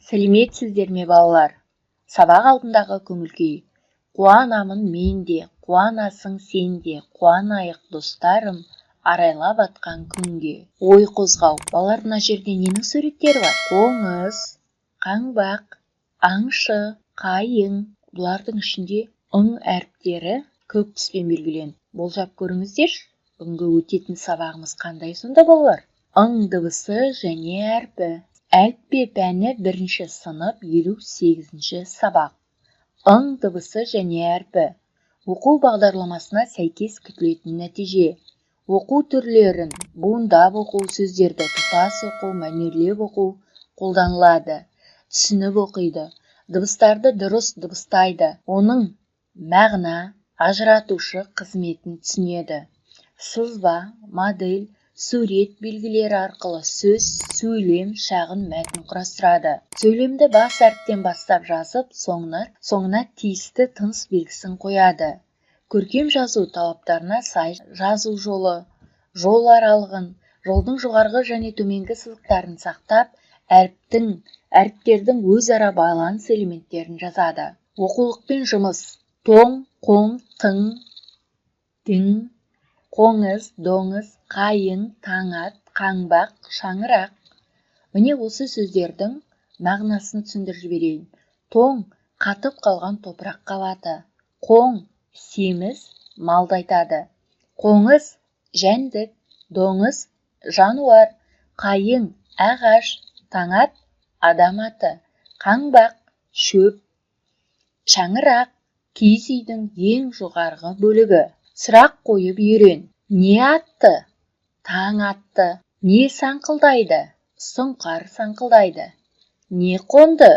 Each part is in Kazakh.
Сәлеметсіздер ме балалар? Сабақ алдындағы көңіл-күй. Қуанамын мен де, қуанасың сен де, қуанайық достарым, арайлап атқан күнге. Ой қозғау. Балалар, мына жерде ненің суреттері бар? Қоңыз, қаңбақ, аңшы, қайың. Бұлардың ішінде ың әріптері көк түспен белгіленді. Болжап көріңіздерші. Бүгінгі өтетін сабағымыз қандай сонда балалар? Ың дыбысы және әрпі. Әліппе пәні 1-ші сынып 58-ші сабақ. Ың дыбысы және әрпі. Оқу бағдарламасына сәйкес күтілетін нәтиже. Оқу түрлерін буындап оқу, сөздерді тұтас оқу, мәнерлеп оқу қолданылады. Түсініп оқиды. Дыбыстарды дұрыс дыбыстайды. Оның мағына, ажыратушы қызметін түсінеді. Сызба, модель, сурет белгілері арқылы сөз, сөйлем, шағын мәтін құрастырады. Сөйлемді бас әріптен бастап жазып, соңына тиісті тыныс белгісін қояды. Көркем жазу талаптарына сай жазу жолы, жол аралығын, жолдың жоғарғы және төменгі сызықтарын сақтап, әріптердің өзара байланыс элементтерін жазады. Оқулықпен жұмыс. Тоң, қоң, тың, дың, қоңыз, доңыз, қайың, таңат, қаңбақ, шаңырақ. Міне осы сөздердің мағынасын түсіндіріп жіберейін. Тоң, қатып қалған топырақ қабаты. Қоң, семіз, малды айтады. Қоңыз, жәндік, доңыз, жануар. Қайың, ағаш, таңат, адам аты. Қаңбақ, шөп. Шаңырақ, киіз үйдің ең жоғарғы бөлігі. Сұрақ қойып үйрен. Не атты? Таң атты. Не саңқылдайды? Сұңқар саңқылдайды. Не қонды?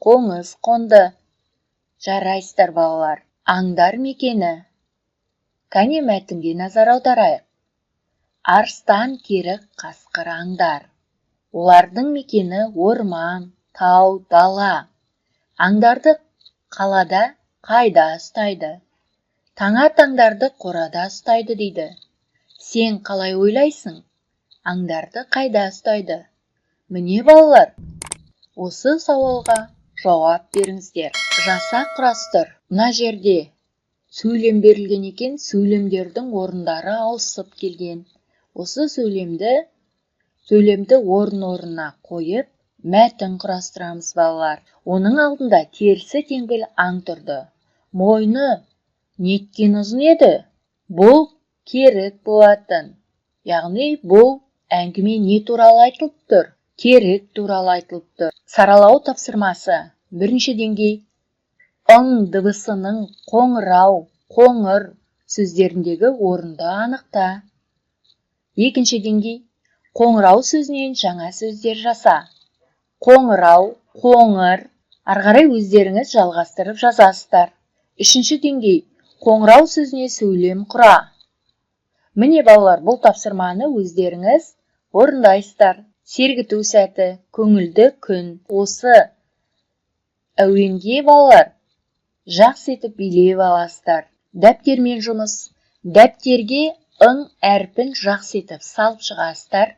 Қоңыз қонды. Жарайсыздар балалар. Аңдар мекені. Кәне мәтінге назар аударайық. Арыстан, керік, қасқыр аңдар. Олардың мекені орман, тау, дала. Аңдарды қалада қайда ұстайды? Таңат аңдарды қорада ұстайды дейді. Сен қалай ойлайсың? Аңдарды қайда ұстайды? Міне балалар, осы сауалға жауап беріңіздер. Жаса құрастыр. Мына жерде сөйлем берілген екен, сөйлемдердің орындары ауысып келген. Осы сөйлемді орын-орнына қойып, мәтін құрастырамыз балалар. Оның алдында терісі теңбіл аң тұрды. Мойны неткен ұзын еді? Бұл керік болатын. Яғни бұл әңгіме не туралы айтылып тұр? Керік туралы айтылып тұр. Саралау тапсырмасы. 1-ші деңгей. Ың дыбысының қоңырау, қоңыр сөздеріндегі орынды анықта. 2-ші деңгей. Қоңырау сөзінен жаңа сөздер жаса. Қоңырау, қоңыр. Арғарай өздеріңіз жалғастырып жазасыздар. 3-ші деңгей. Қоңырау сөзіне сөйлем құра. Міне балалар, бұл тапсырманы өздеріңіз орындайсыздар. Сергіту сәті, көңілді күн. Осы әуенге балалар жақсы етіп билеп аласыздар. Дәптермен жұмыс. Дәптерге ың әрпін жақсы етіп салып шығасыздар.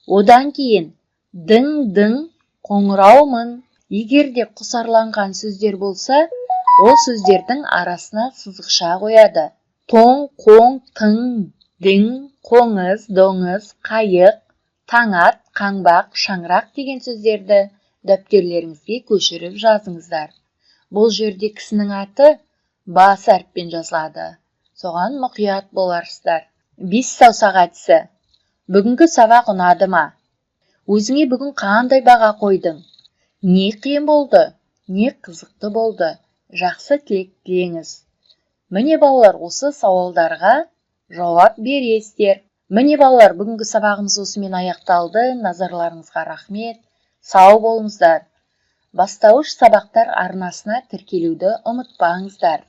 Одан кейін дың-дың, қоңыраумын. Егерде құсарланған сөздер болса, ол сөздердің арасына сызықша қояды. Тоң, қоң, тың, дың, қоңыз, доңыз, қайық, таңат, қаңбақ, шаңырақ деген сөздерді дәптерлеріңізге көшіріп жазыңыздар. Бұл жерде кісінің аты бас әріппен жазылады. Соған мұқият боларсыздар. 5 саусақ әдісі. Бүгінгі сабақ ұнады ма? Өзіңе бүгін қандай баға қойдың? Не қиын болды? Не қызықты болды? Жақсы тілек тілеңіз. Міне балалар, осы сауалдарға жауап бересіздер. Міне балалар, бүгінгі сабағымыз осымен аяқталды. Назарларыңызға рахмет. Сау болыңыздар. Бастауыш сабақтар арнасына тіркелуді ұмытпаңыздар.